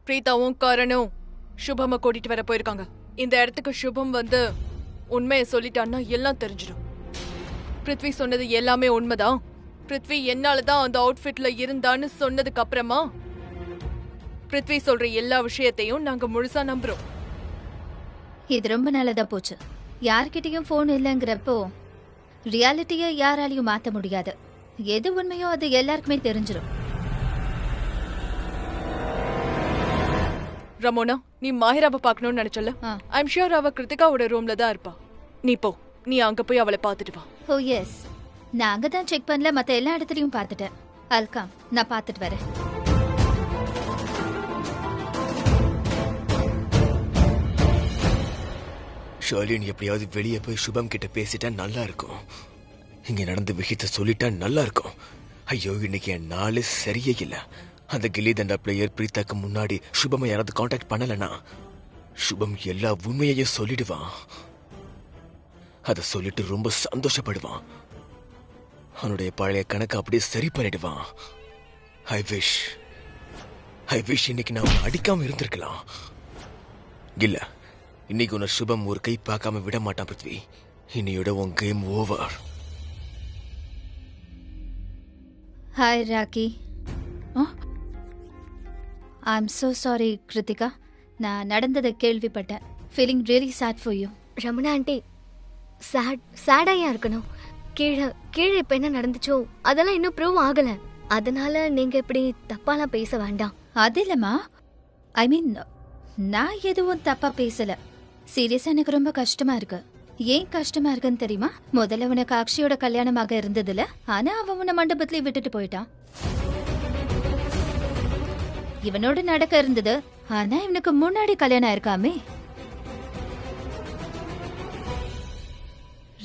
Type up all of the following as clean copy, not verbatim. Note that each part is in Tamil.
பிரீதாவும் கரணும் சுபம கூட்டிட்டு வர போயிருக்காங்க. இந்த இடத்துக்கு சுபம் வந்து உண்மையை சொல்லிட்டான்னா எல்லாம் தெரிஞ்சிடும். பிருத்வி சொன்னது எல்லாமே உண்மைதான். பிருத்வி என்னாலதான் அந்த அவுட்ஃபிட்ல இருந்தான்னு சொன்னதுக்கு அப்புறமா பிருத்வி சொல்ற எல்லா விஷயத்தையும் நாங்க முழுசா நம்புறோம். இது ரொம்ப நல்லதா போச்சு. யார்கிட்டயும் போன் இல்லைங்கிறப்போ ரியாலிட்டிய யாராலையும் மாத்த முடியாது. எது உண்மையோ அது எல்லாருக்குமே தெரிஞ்சிடும். ரமோனா, நீ மாஹிராவை பார்க்கணும்னு நினைச்சல. ஐம் ஷூர் அவ கிருத்திகாவோட ரூம்ல தான் இருப்பா. நீ போ, நீ அங்க போய் அவளை பார்த்துட்டு வா. ஓ எஸ், நான் அங்கதான் செக் பண்ணல, மத்த எல்லா இடத்துலயும் பார்த்துட்டேன். அல்காம், நான் பார்த்துட்டு வரேன். ஷர்லின் எப்படியாவது வெளியே போய் சுபம் கிட்ட பேசிட்டா நல்லா இருக்கும். இங்க நடந்த விஷயத்த சொல்லிட்டா நல்லா இருக்கும். ஐயோ, இன்னைக்கு என் நாளே சரியே இல்ல. அந்த கில்லி தண்டா பிளேயர் பிரீத்தாக்கு முன்னாடி சுபமை யாராவது கான்டாக்ட் பண்ணலனா சுபம் எல்லா உண்மையையும் சொல்லிடுவான். அதை சொல்லிட்டு ரொம்ப சந்தோஷப்படுவான். அவனுடைய பழைய கணக்கு அப்படியே சரி பண்ணிடுவான். ஐ விஷ் இன்னைக்கு நான் அவனை அடிக்காம இருந்திருக்கலாம். இல்ல, இன்னைக்கு உன்னை சுபம் ஒரு கை பார்க்காம விட மாட்டான் பிருத்வி. இன்னையோட உன் game over. Hi Rocky. I am so sorry Krithika. நான் நடந்ததை கேள்விப்பட்டேன். Feeling really sad for you. Ramana aunty, சேடா ஏன் இருக்கணும்? கீழே இப்ப என்ன நடந்துச்சோ அதெல்லாம் இன்னும் ப்ரூவ் ஆகல. அதனால நீங்க இப்படி தப்பாலாம் பேச வேண்டாம். அது இல்லம்மா, ஐ மீன் நான் எதுவும் தப்பா பேசல. சீரியஸா எனக்கு ரொம்ப கஷ்டமா இருக்கு. ஏன் கஷ்டமா இருக்குன்னு தெரியுமா? முதல்ல உனக்கு அக்ஷயோட கல்யாணமாக இருந்ததுல, ஆனா அவன் உன்னை மண்டபத்திலே விட்டுட்டு போயிட்டான். இவனோட நடக்க இருந்தது, ஆனா இவனுக்கு முன்னாடி கல்யாணம் இருக்காமே.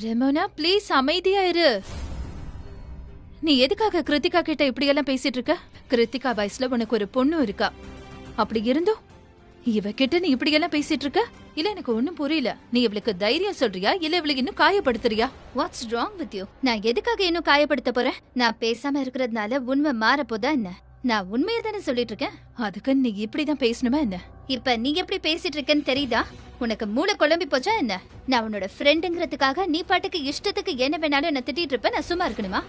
ரெமோனா ப்ளீஸ் அமைதியா இரு. நீ எதுக்காக கிருத்திகா கிட்ட இப்படி எல்லாம் பேசிட்டு இருக்க? கிருத்திகா வயசுல உனக்கு ஒரு பொண்ணு இருக்கா. அப்படி இருந்தும் இவகிட்ட நீ இப்படி எல்லாம் பேசிட்டு இருக்க? இல்ல எனக்கு ஒண்ணும் புரியல. நீ இவளுக்கு தைரியம் சொல்றியா இல்ல இவளுக்கு இன்னும் காயப்படுத்துறியா? What's wrong with you? நான் எதுக்காக இன்னும் காயப்படுத்த போறேன்? நான் பேசாம இருக்கிறதுனால உண்மை மாறப்போதா என்ன? நான் உண்மையை தானே சொல்லிட்டு இருக்கேன். அதுக்கு நீ இப்படிதான் பேசணுமா என்ன? இப்ப நீ எப்படி பேசிட்டு இருக்கன்னு தெரியுதா? உனக்கு மூளை குழம்பி போச்சா என்ன? நான் உன்னோட ஃப்ரெண்டுங்கிறதுக்காக நீ பாட்டுக்கு இஷ்டத்துக்கு என்ன வேணாலும் என்ன திட்டிட்டு இருப்ப. நான் சும்மா இருக்கணுமா?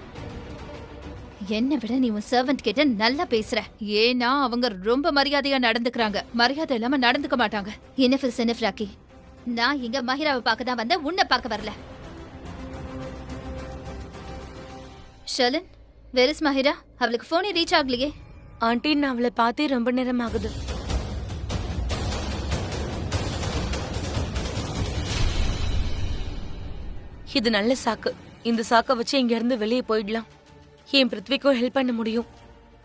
என்னை விட நீ உன் சர்வன்ட் கிட்ட நல்லா பேசுற. ஏன்னா அவங்க ரொம்ப மரியாதையா நடந்துக்கிறாங்க. மரியாதை இல்லாம நடந்துக்க மாட்டாங்க. என்ன செனஃப் ராக்கி, நான் இங்க மஹிராவை பார்க்க தான் வந்தேன், உன்னை பார்க்க வரல. Sharlin, where is Mahira? அவளுக்கு போனே ரீச் ஆகலையே. ஆண்டி, நான் அவளை பார்த்தே ரொம்ப நேரம் ஆகுது. இது நல்ல சாக்கு. இந்த சாக்கை வச்சு இங்க இருந்து வெளியே போயிடலாம். என் பிருத்விக்கும் ஹெல்ப் பண்ண முடியும்.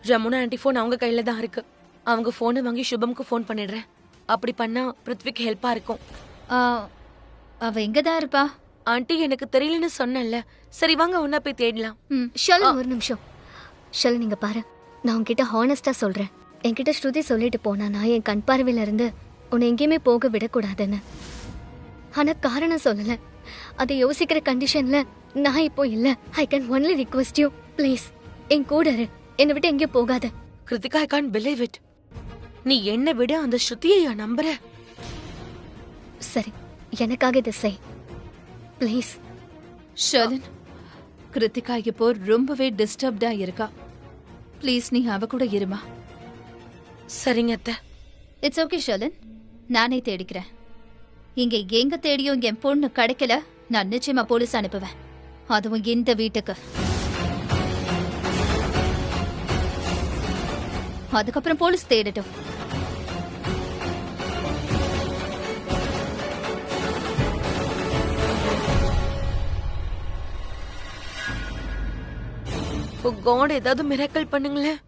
ரமுனா ஆண்டி போன் அவங்க கையில தான் இருக்கு. அவங்க போனை வாங்கி சுபம்க்கு போன் பண்ணிடுறேன். அப்படி பண்ணா பிருத்விக்கு ஹெல்ப்பா இருக்கும். அவ எங்கதான் இருப்பா? ஆண்டி, எனக்கு தெரியலன்னு சொன்னல. சரி வாங்க, ஒன்னா போய் தேடலாம். ஷர்லின், ஒரு நிமிஷம். ஷர்லின், நீங்க பாரு, நான் உன்கிட்ட ஹானஸ்டா சொல்றேன். என்கிட்ட ஸ்ருதி சொல்லிட்டு போனா நான் என் கண் பார்வையில இருந்து உன்னை எங்கேயுமே போக விடக்கூடாதுன்னு. ஆனா காரணம் சொல்லல. அதை யோசிக்கிற கண்டிஷன்ல நான் இப்போ இல்ல. I can only request you, please என் கூட இரு. என்னை விட்டு எங்கேயும் போகாத. Krithika, I can't believe it. நீ என்ன விட அந்த ஸ்ருதியை நம்புற? சரி, எனக்காக இதை செய் ப்ளீஸ். ஷர்லின், கிருத்திகா இப்போ ரொம்பவே டிஸ்டர்ப்டா இருக்கா. ப்ளீஸ் நீ அவ கூட இருமா. சரிங்க அத்தை. இட்ஸ் ஓகே ஷர்லின், நானே தேடிக்கிறேன். இங்க எங்க தேடியும் என் பொண்ணு கிடைக்கல. நான் நிச்சயமா போலீஸ் அனுப்புவேன், அதுவும் இந்த வீட்டுக்கு. அதுக்கப்புறம் போலீஸ் தேடட்டும். காட், ஏதாவது மிராக்கிள் பண்ணுங்களேன்.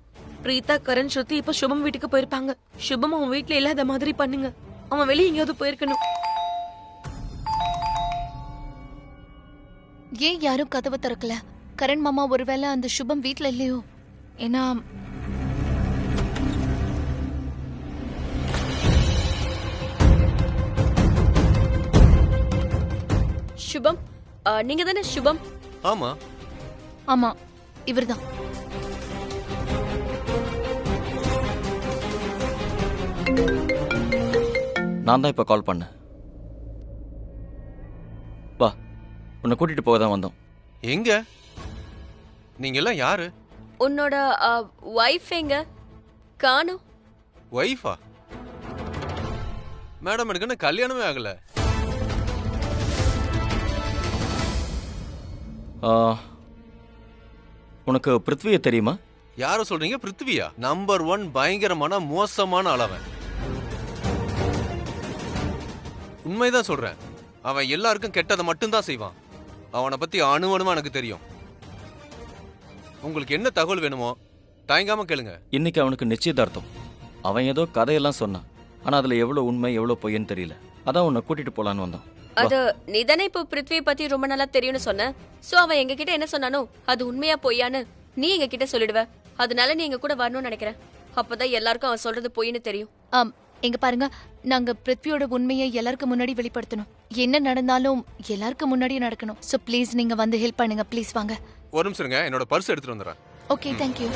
பிரீதா, கரண், ஸ்ருதி இப்ப சுபம் வீட்டுக்கு போயிருப்பாங்க. சுபம் அவன் வீட்டுல இல்லாத மாதிரி பண்ணுங்க. அவன் வெளியே எங்கேயாவது போயிருக்கணும். ஏன் யாரும் கதவை திறக்கல? கரண் மாமா ஒருவேளை அந்த சுபம் வீட்ல இல்லையோ? ஏன்னா சுபம், நீங்க தானே சுபம்? ஆமா ஆமா, இவர்தான். நான் தான் இப்போ கால் பண்ணேன். வா, உன்னை கூட்டிட்டு போக தான் வந்தோம். எங்க நீங்க எல்லாம் யாரு? உன்னோட வைஃப் எங்க காணோம்? ஒய்ஃபா? மேடம் எனக்கு இன்னும் கல்யாணமே ஆகல. உனக்கு பிருத்வியை தெரியுமா? யார சொல்றீங்க? பிருத்வியா? நம்பர் 1 பயங்கரமான மோசமான அளவன். உண்மைதான் சொல்றேன். அவன் எல்லாருக்கும் கெட்டதை மட்டும்தான் செய்வான். அவனை பத்தி அணுவணுமா எனக்கு தெரியும். உங்களுக்கு என்ன தகவல் வேணுமோ தயங்காம கேளுங்க. இன்னைக்கு அவனுக்கு நிச்சயதார்த்தம். அவன் ஏதோ கதையெல்லாம் சொன்னான். ஆனா அதுல எவ்வளவு உண்மை எவ்வளவு பொய்ன்னு தெரியல. அதான் உன்னை கூட்டிட்டு போலான்னு வந்தோம். அது நீதானே இப்போ பிருத்வி பத்தி ரொம்ப நல்லா தெரியும்னு சொன்ன. சோ அவன் எங்க கிட்ட என்ன சொன்னானோ அது உண்மையா பொய்யான்னு நீ எங்க கிட்ட சொல்லிடுவ. அதனால நீ எங்க கூட வரணும்னு நினைக்கிறேன். அப்பதான் எல்லாருக்கும் அவன் சொல்றது பொய்ன்னு தெரியும். எங்க பாருங்க, நாங்க பிருத்வியோட உண்மையை எல்லாருக்கும் முன்னாடி வெளிப்படுத்தணும். என்ன நடந்தாலும் எல்லாருக்கும் முன்னாடியே நடக்கணும். சோ ப்ளீஸ் நீங்க வந்து ஹெல்ப் பண்ணுங்க. ப்ளீஸ் வாங்க. ஒரு நிமிஷம் இருங்க, என்னோட பர்ஸ் எடுத்துட்டு வந்துடுறேன். Okay, thank you.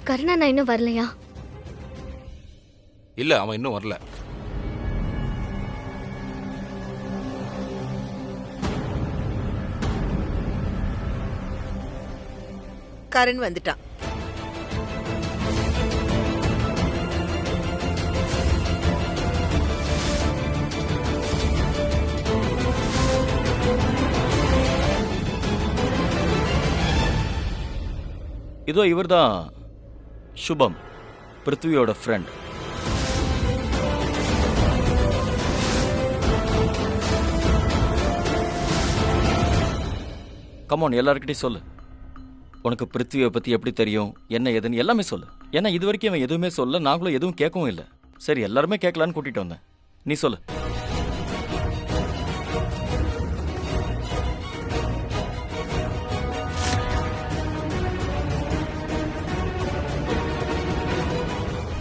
கருணா நான் இன்னும் வரலையா? இல்ல, அவன் இன்னும் வரல. கரண் வந்துட்டான். இதோ இவர்தான் சுபம், பிருத்வியோட ஃப்ரெண்ட். கமான், எல்லார்கிட்டையும் சொல்லு. உனக்கு பிருத்வியை பத்தி எப்படி தெரியும், என்ன ஏதுன்னு எல்லாமே சொல்லு. ஏன்னா இது வரைக்கும் அவன் எதுவுமே சொல்ல, நாங்களும் எதுவும் கேட்கவும் இல்லை. சரி, எல்லாருமே கேட்கலான்னு கூட்டிட்டு வந்தேன். நீ சொல்லு.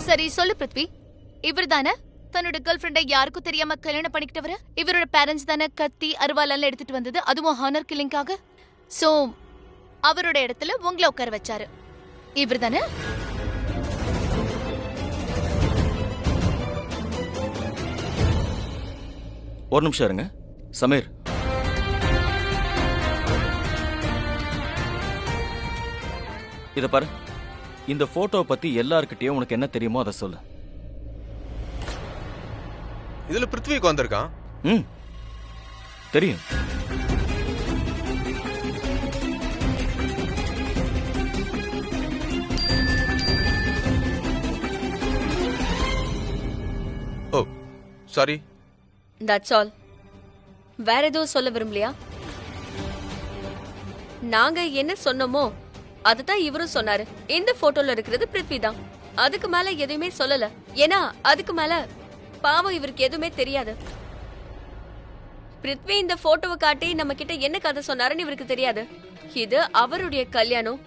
சரி சொல்லு பிருத்வி. இவர் தானே தன்னோட கேர்ள் ஃப்ரெண்டை யாருக்கும் தெரியாம கல்யாணம் பண்ணிக்கிட்டவரு? இவரோட பேரண்ட்ஸ் தானே கத்தி அருவாலெல்லாம் எடுத்துட்டு வந்தது, அதுவும் ஹானர் கில்லிங்காக. சோ அவரோட இடத்துல உங்களை உட்கார வச்சாரு. இவர் தானே? ஒரு நிமிஷம் இருங்க சமீர். இத பாரு, இந்த போட்டோவை பத்தி எல்லார்கிட்டயும் உனக்கு என்ன தெரியுமோ அதை சொல்லு. இதுல பிருத்விக்கு வந்திருக்கான். தெரியும். ஓ சாரி. That's all. வேற எதுவும் சொல்ல விரும்பலையா? நாங்க என்ன சொன்னோமோ அதுதான் இவரும் சொன்னாரு. இந்த போட்டோல இருக்கிறது பிருத்வி தான். அதுக்கு மேல எதுவுமே சொல்லல. ஏன்னா அதுக்கு மேல பாவம் இவருக்கு எதுவுமே தெரியாது. பிருத்வி இந்த போட்டோவை காட்டி நம்ம கிட்ட என்ன கதை சொன்னாருன்னு இவருக்கு தெரியாது. இது அவருடைய கல்யாணம்.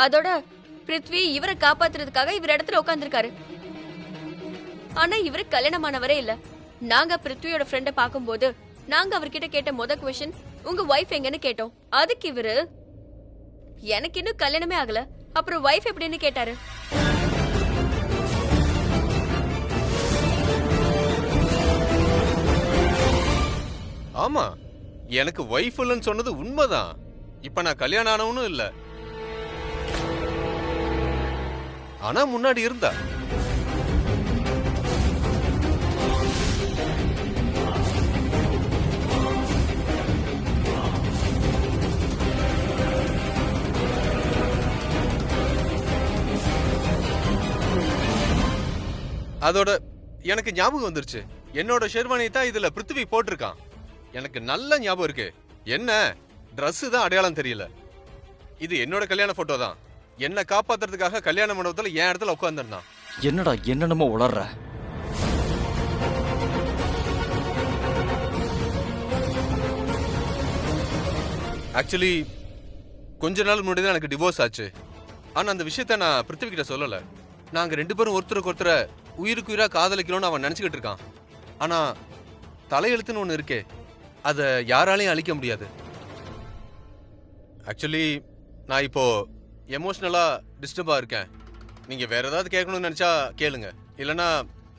அதோட பிருத்வி இவரை காப்பாத்துறதுக்காக இவர் இடத்துல உட்காந்துருக்காரு. ஆனா இவரு கல்யாணமானவரே இல்ல. நாங்க பிருத்வியோட ஃப்ரெண்ட பாக்கும்போது நாங்க அவர்கிட்ட கேட்ட முதல் கொஸ்டின் உங்க வைஃப் எங்கன்னு கேட்டோம். அதுக்கு இவரு எனக்கு இன்னும் கல்யாணமே ஆகல, அப்புறம் வைஃப் எப்படின்னு கேட்டாரு. ஆமா, எனக்கு வைஃப் இல்லைன்னு சொன்னது உண்மைதான். இப்ப நான் கல்யாணம் ஆனவனும் இல்ல. ஆனா முன்னாடி இருந்தா. அதோட எனக்கு ஞாபகம் வந்துருச்சு. என்னோட ஷெர்வானி தான் இதுல பிருத்வி போட்டிருக்கான். எனக்கு நல்ல ஞாபகம் இருக்கு. என்ன Dress தான் அடையாளம் தெரியல. இது என்னோட கல்யாண போட்டோ தான். என்ன காப்பாத்துறதுக்காக கல்யாண மண்டபத்துல என் இடத்துல உட்கார்ந்திருந்தான். என்னடா என்னென்னமோ உளர்ற? ஆக்சுவலி கொஞ்ச நாள் முன்னாடி தான் எனக்கு டிவோர்ஸ் ஆச்சு. ஆனா அந்த விஷயத்த நான் பிருத்திவி கிட்ட சொல்லல. நாங்க 2 பேரும் ஒருத்தருக்கு ஒருத்தர உயிருக்கு உயிரா காதலிக்கிறோம்னு அவன் நினைச்சுக்கிட்டு இருக்கான். ஆனா தலையெழுத்துன்னு ஒன்று இருக்கே, அதை யாராலையும் அழிக்க முடியாது. ஆக்சுவலி நான் இப்போ எமோஷ்னலா டிஸ்டர்பா இருக்கேன். நீங்க வேற ஏதாவது கேட்கணும்னு நினைச்சா கேளுங்க, இல்லைன்னா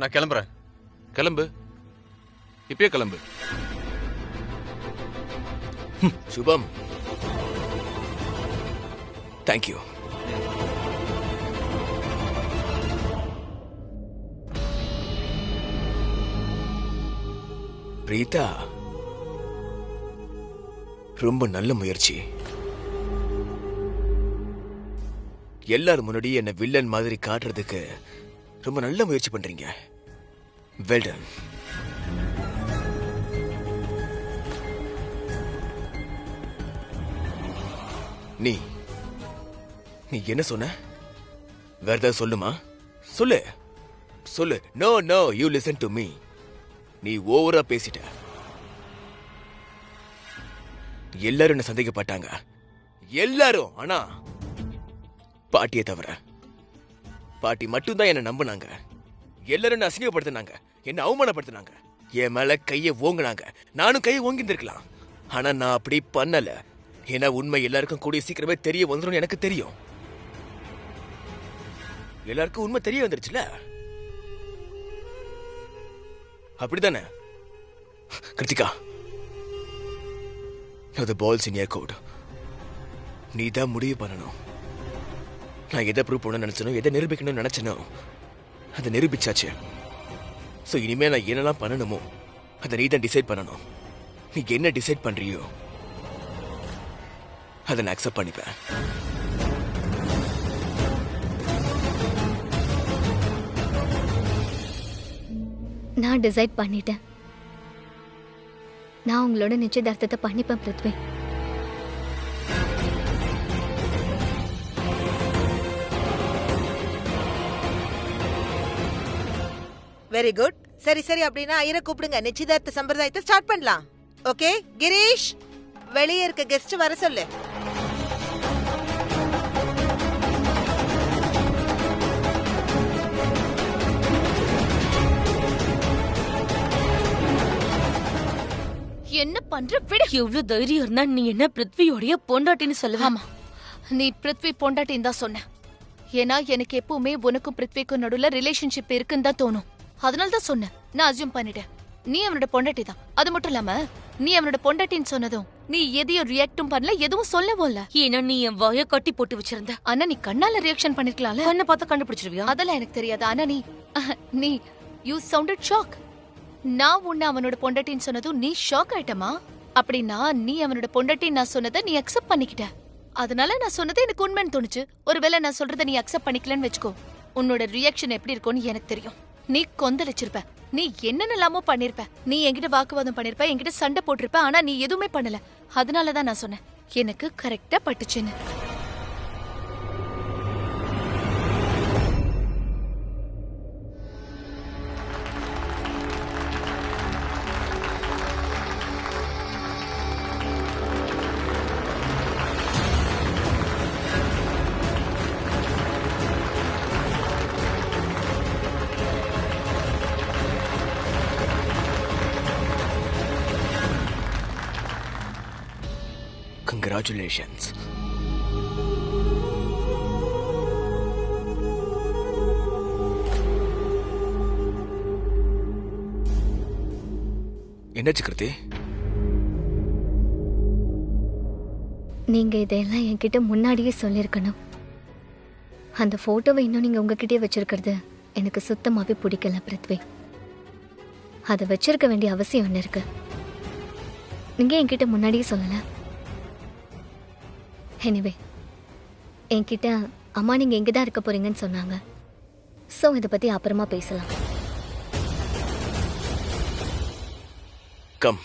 நான் கிளம்புறேன். கிளம்பு, இப்பயே கிளம்பு. சுபம், தேங்க்யூ. பிரீதா, ரொம்ப நல்ல முயற்சி. எல்லாரும் முன்னாடி என்ன வில்லன் மாதிரி காட்டுறதுக்கு ரொம்ப நல்ல முயற்சி பண்றீங்க. Well done. நீ என்ன சொன்ன? வேற ஏதாவது சொல்லுமா? சொல்லு சொல்லு. No no, you listen to me. நீ ஓவரா பேசிட்ட. எல்லாரும் என்ன சந்தேகப்பட்டாங்க, எல்லாரும். ஆனா பாட்டியை தவிர பாட்டி மட்டும்தான் என்ன நம்பினாங்க. எல்லாரும் என்ன அசிங்கப்படுத்தினாங்க, என்ன அவமானப்படுத்தினாங்க, என் மேல கையை ஓங்கினாங்க. நானும் கையை ஓங்கிருந்திருக்கலாம், ஆனா நான் அப்படி பண்ணல. ஏன்னா உண்மை எல்லாருக்கும் கூடிய சீக்கிரமே தெரிய வந்துடும். எனக்கு தெரியும், எல்லாருக்கும் உண்மை தெரிய வந்துருச்சுல. அப்படித்தானே கிருத்திகா? அது பால்ஸ் இன் யர் கோட். நீ தான் முடிவு பண்ணணும். நான் எதை ப்ரூவ் பண்ண நினைச்சனோ, எதை நிரூபிக்கணும்னு நினைச்சனோ, அதை நிரூபிச்சாச்சு. ஸோ இனிமே நான் என்னெல்லாம் பண்ணணுமோ அதை நீ தான் டிசைட் பண்ணணும். நீ என்ன டிசைட் பண்றியோ அதை நான் அக்செப்ட் பண்ணிப்பேன். நான் டிசைட் பண்ணிட்டேன். நான் உங்களோட நிச்சயதார்த்தத்தை பண்ணிப்பேன் பிருத்வி. Very good. சரி சரி, அப்படின்னா ஐயரை கூப்பிடுங்க. நிச்சயதார்த்த சம்பிரதாயத்தை ஸ்டார்ட் பண்ணலாம். ஓகே கிரீஷ், வெளியே இருக்க கெஸ்ட் வர சொல்லு. என்ன பண்ற? விடு. எவ்வளவு தைரியம் இருந்தா நீ என்ன பிருத்வியோடைய பொண்டாட்டின்னு சொல்லுவ? ஆமா, நீ பிருத்வி பொண்டாட்டின்னு தான் சொன்ன. ஏன்னா எனக்கு எப்பவுமே உனக்கும் பிருத்விக்கும் நடுவுல ரிலேஷன்ஷிப் இருக்குன்னு தான் தோணும். அதனால தான் சொன்னேன். நான் அசியூம் பண்ணிட்டேன் நீ அவனோட பொண்டாட்டி தான். அது மட்டும் இல்லாம நீ அவனோட பொண்டாட்டின்னு சொன்னதும் நீ எதையும் ரியாக்டும் பண்ணல, எதுவும் சொல்லவும் இல்ல. ஏன்னா நீ என் வாய கட்டி போட்டு வச்சிருந்த. ஆனா நீ கண்ணால ரியாக்ஷன் பண்ணிருக்கலாம்ல. கண்ணை பார்த்தா கண்டுபிடிச்சிருவியா? அதெல்லாம் எனக்கு தெரியாது. ஆனா நீ யூ சவுண்டட் ஷாக். நான் உன்னை அவனோட பொண்டாட்டின்னு சொன்னதும் நீ ஷாக் ஆயிட்டமா? அப்படின்னா நீ அவனோட பொண்டாட்டின்னு நான் சொன்னதை நீ அக்செப்ட் பண்ணிக்கிட்ட. அதனால நான் சொன்னது எனக்கு உண்மைன்னு தோணுச்சு. ஒருவேளை நான் சொல்றதை நீ அக்செப்ட் பண்ணிக்கலன்னு வச்சுக்கோ, உன்னோட ரியாக்ஷன் எப்படி இருக்கும்னு எனக்கு தெரியும். நீ கொந்தளிச்சிருப்ப, நீ என்னென்னலாமோ பண்ணிருப்ப, நீ என்கிட்ட வாக்குவாதம் பண்ணிருப்ப, என்கிட்ட சண்டை போட்டிருப்ப. ஆனா நீ எதுவுமே பண்ணல. அதனாலதான் நான் சொன்னேன் எனக்கு கரெக்டா பட்டுச்சுன்னு. Congratulations. என்னாச்சு கிருத்தி? நீங்க இதெல்லாம் என்கிட்ட முன்னாடியே சொல்லிருக்கணும். அந்த போட்டோவை இன்னும் நீங்க உங்ககிட்டயே வச்சிருக்கிறது எனக்கு சுத்தமாவே பிடிக்கல பிருத்வி. அதை வச்சிருக்க வேண்டிய அவசியம் என்ன இருக்கு? நீங்க என்கிட்ட முன்னாடியே சொல்லல. எனிவே, என்கிட்ட அம்மா நீங்க எங்கதான் இருக்க போறீங்கன்னு சொன்னாங்க. சோ இதை பத்தி அப்புறமா பேசலாம். கம்.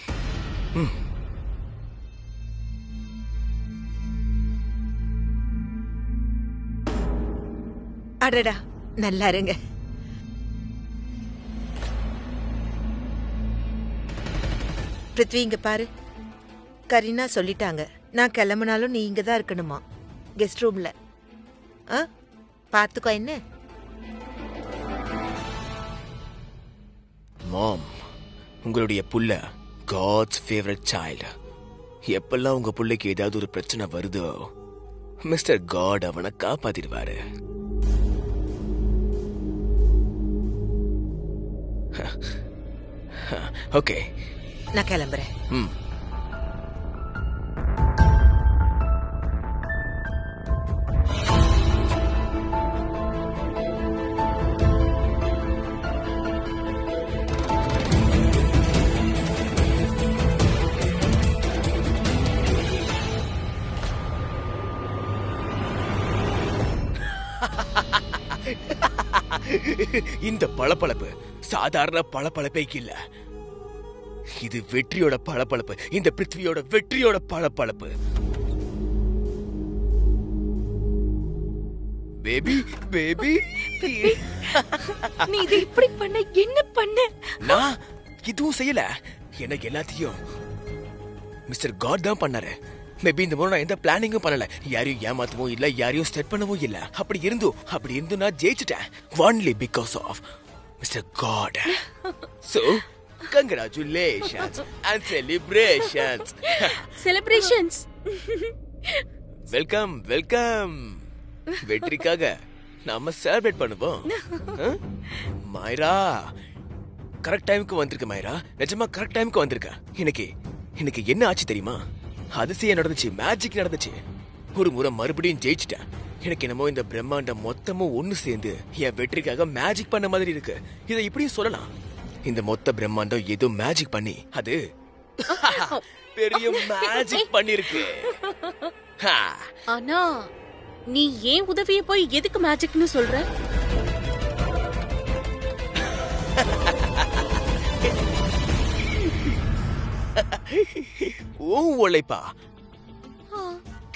அடடா, நல்லா இருங்க. பிருத்வி இங்க பாரு, கரீனா சொல்லிட்டாங்க நான் கிளம்புனாலும் நீ இங்க தான் இருக்கணுமா, கெஸ்ட் ரூம்ல. பாத்துக்கோ என்ன. மாம், உங்களுடைய புள்ள காட்ஸ் ஃபேவரட் சைல்டு. எப்பெல்லாம் உங்க புள்ளைக்கு ஏதாவது ஒரு பிரச்சனை வருதோ மிஸ்டர் காட் அவனை காப்பாத்திடுவாரு. ஓகே, நான் கிளம்புறேன். இந்த பளபளப்பு சாதாரண பளபளப்பே இல்ல. இது வெற்றியோட பளபளப்பு. இந்த பிருத்வியோட வெற்றியோட பளபளப்பு. பேபி பேபி, நீ இது இப்படி பண்ண என்ன பண்ண? நான் இதுவும் செய்யல. எனக்கு எல்லாத்தையும் மிஸ்டர் காட் தான் பண்ணாரு. மேபி இந்த முறை நான் எந்த பிளானிங்கும் பண்ணல. யாரையும் ஏமாத்தவும் இல்ல, யாரையும் செட் பண்ணவும் இல்ல. அப்படி இருந்து நான் ஜெயிச்சிட்டேன். Only because of Mister God. So congratulations and celebrations. Celebrations. Welcome welcome. வெற்றிக்காக நாம செலிப்ரேட் பண்ணுவோம். மைரா கரெக்ட் டைமுக்கு வந்திருக்க. மைரா நிஜமா கரெக்ட் டைமுக்கு வந்திருக்க. எனக்கு என்ன ஆச்சு தெரியுமா? அதிசயம் நடந்துச்சு, மேஜிக் நடந்துச்சு. ஒரு முறை மறுபடியும் ஜெயிச்சிட்டேன். எனக்கு என்னமோ இந்த பிரம்மாண்டம் மொத்தமும் ஒண்ணு சேர்ந்து என் வெற்றிக்காக மேஜிக் பண்ண மாதிரி இருக்கு. இதை இப்படியும் சொல்லலாம். இந்த மொத்த பிரம்மாண்டம் ஏதோ மேஜிக் பண்ணி அது பெரிய மேஜிக் பண்ணிருக்கு. ஆனா நீ ஏன் உதவிய போய் எதுக்கு மேஜிக்னு சொல்ற? ஓ உழைப்பா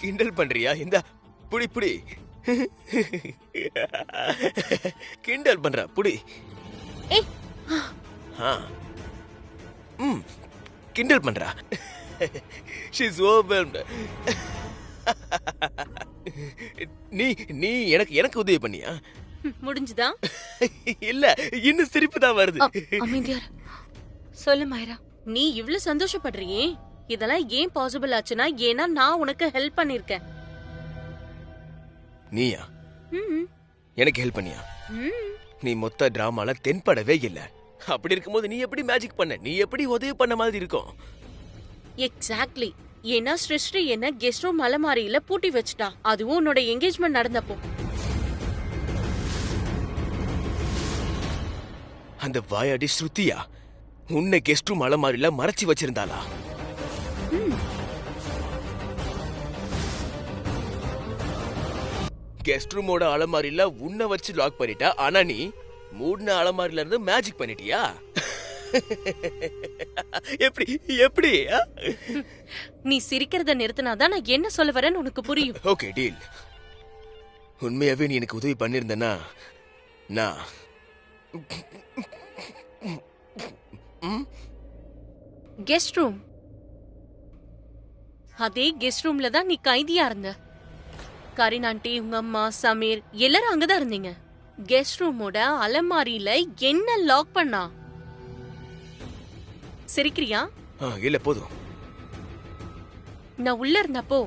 கிண்டல் பண்றியா? இந்த புடி புடி. கிண்டல் பண்ற புடி. கிண்டல் பண்றா. She's overwhelmed. நீ எனக்கு உதவி பண்ணியா? முடிஞ்சுதா? இல்ல, இன்னும் சிரிப்பு தான் வருது. அமைதியா சொல்லு மைரா. நீ இவ்ளோ சந்தோஷப்படுறியே, இதெல்லாம் ஏன் பாசிபிள் ஆச்சுன்னா ஏன்னா நான் உனக்கு ஹெல்ப் பண்ணிருக்கேன். நீயா எனக்கு ஹெல்ப் பண்ணியா? நீ மொத்த டிராமால தென்படவே இல்ல. அப்படி இருக்கும்போது நீ எப்படி மேஜிக் பண்ண? நீ எப்படி உதவி பண்ண மாதிரி இருக்கும்? எக்ஸாக்ட்லி. ஏன்னா ஸ்ருஷ்டி என்ன கெஸ்ட் ரூம் அலமாரியில பூட்டி வச்சுட்டா. அதுவும் உன்னோட என்கேஜ்மெண்ட் நடந்தப்போ. அந்த வாயாடி ஸ்ருதியா உன்னை கெஸ்ட் ரூம் அலமாரியில மறைச்சு வச்சிருந்தாளா? கெஸ்ட் ரூமோட அலமாரியில உன்னை வச்சு லாக் பண்ணிட்டா. ஆனா நீ மூடின அலமாரியில இருந்து மேஜிக் பண்ணிட்டியா? எப்படி எப்படி? நீ சிரிக்கிறத நிறுத்தினாதான் நான் என்ன சொல்ல வரேன்னு உனக்கு புரியும். Okay deal. உண்மையாவே நீ எனக்கு உதவி பண்ணிருந்தனா நான் கெஸ்ட் ரூம், அதே கெஸ்ட் ரூம்ல தான் நீ கைதியா இருந்த. கரீன் ஆண்டி, உங்க அம்மா, சமீர் எல்லாரும் அங்கதான் இருந்தீங்க. கெஸ்ட் ரூமோட அலமாரியில என்ன லாக் பண்ணா? சிரிக்கிறியா? இல்ல போதும். நான் உள்ள இருந்தப்போ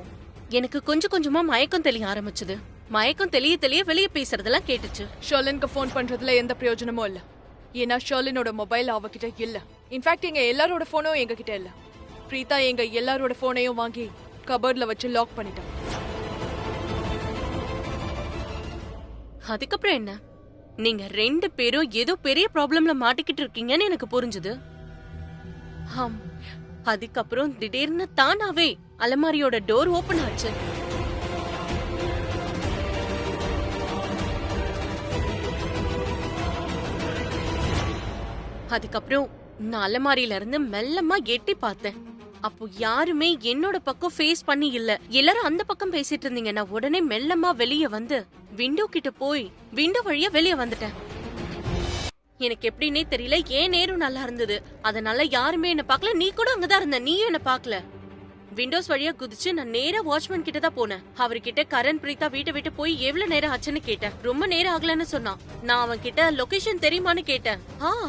எனக்கு கொஞ்சம் கொஞ்சமா மயக்கம் தெளிய ஆரம்பிச்சது. மயக்கம் தெளிய தெளிய வெளியே பேசுறதெல்லாம் கேட்டுச்சு. ஷர்லினுக்கு ஃபோன் பண்றதுல எந்த பிரயோஜனமும் இல்ல. ஏன்னா ஷர்லினோட மொபைல் அவகிட்ட இல்ல. இன்ஃபேக்ட் எங்க எல்லாரோட போனும் எங்க கிட்ட இல்ல. பிரீதா எங்க எல்லாரோட போனையும் வாங்கி கபர்ட்ல வச்சு லாக் பண்ணிட்டான். அதுக்கப்புறம் என்ன? நீங்க ரெண்டு பேரும் ஏதோ பெரிய ப்ராப்ளம்ல மாட்டிக்கிட்டு இருக்கீங்கன்னு எனக்கு புரிஞ்சுது. அதுக்கப்புறம் திடீர்னு தானாவே அலமாரியோட டோர் ஓபன் ஆச்சு. அதுக்கப்புறம் நான் அலமாரியில இருந்து மெல்லமா எட்டி பார்த்தேன். அப்போ யாருமே என்னோட பக்கம் ஃபேஸ் பண்ணி இல்ல. எல்லாரும் அந்த பக்கம் பேசிட்டு இருந்தீங்க. நான் உடனே மெல்லமா வெளியே வந்து விண்டோ கிட்ட போய் விண்டோ வழியா வெளியே வந்துட்டேன். எனக்கு எப்படின்னே தெரியல. ஏன் நேரம் நல்லா இருந்தது, அதனால யாருமே என்ன பார்க்கல. நீ கூட அங்கதான் இருந்த, நீயும் என்ன பார்க்கல. விண்டோஸ் வழியா குதிச்சு நான் நேரா வாட்ச்மேன் கிட்ட தான் போனேன். அவர்கிட்ட கரண் பிரீதா வீட்டை விட்டு போய் எவ்வளவு நேரம் ஆச்சுன்னு கேட்டேன். ரொம்ப நேரம் ஆகலன்னு சொன்னான். நான் அவன் கிட்ட லொகேஷன் தெரியுமான்னு கேட்டேன்.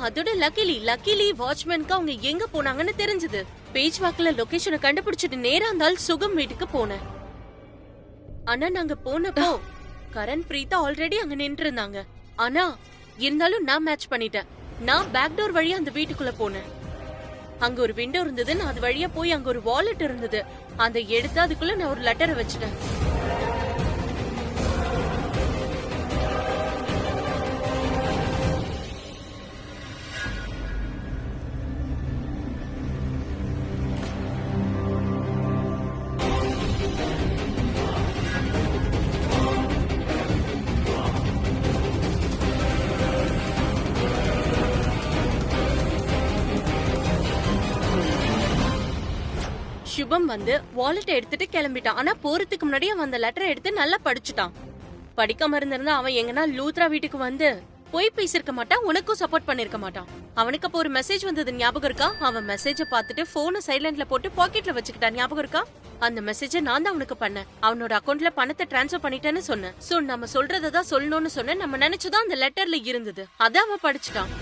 அதோட லக்கிலி வாட்ச்மேனுக்கு அவங்க எங்க போனாங்கன்னு தெரிஞ்சது. பேஜ் வாக்குல லொகேஷனை கண்டுபிடிச்சிட்டு நேரா இருந்தால் சுகம் வீட்டுக்கு போனேன். ஆனா நாங்க போனப்போ கரண் பிரீதா ஆல்ரெடி அங்க நின்று இருந்தாங்க. ஆனா இருந்தாலும் நான் மேட்ச் பண்ணிட்டேன். நான் பேக் டோர் வழியா அந்த வீட்டுக்குள்ள போனேன். அங்க ஒரு விண்டோ இருந்தது. நான் அது வழியா போய் அங்க ஒரு வாலெட் இருந்தது. அந்த எடுத்து அதுக்குள்ள நான் ஒரு லெட்டரை வச்சுட்டேன். சுபம் வந்து வாலெட் எடுத்துட்டு கிளம்பிட்டான். ஆனா போறதுக்கு முன்னாடி அவன் அந்த லெட்டரை எடுத்து நல்லா படிச்சுட்டான். படிக்காம இருந்திருந்தா அவன் எங்கன்னா லூத்ரா வீட்டுக்கு வந்து போய் பேசிருக்க மாட்டான், உனக்கும் சப்போர்ட் பண்ணிருக்க மாட்டான். அவனுக்கு அப்போ ஒரு மெசேஜ் வந்தது ஞாபகம் இருக்கா? அவன் மெசேஜ பார்த்துட்டு போனை சைலண்ட்ல போட்டு பாக்கெட்ல வச்சுக்கிட்டான். ஞாபகம் இருக்கா? அந்த மெசேஜ நான் தான் அவனுக்கு பண்ணேன். அவனோட அக்கௌண்ட்ல பணத்தை டிரான்ஸ்ஃபர் பண்ணிட்டேன்னு சொன்னேன். சோ நம்ம சொல்றதான் சொல்லணும்னு சொன்னேன். நம்ம நினைச்சதான் அந்த லெட்டர்ல இருந்தது. அத அவன் படிச்சுட்டான்.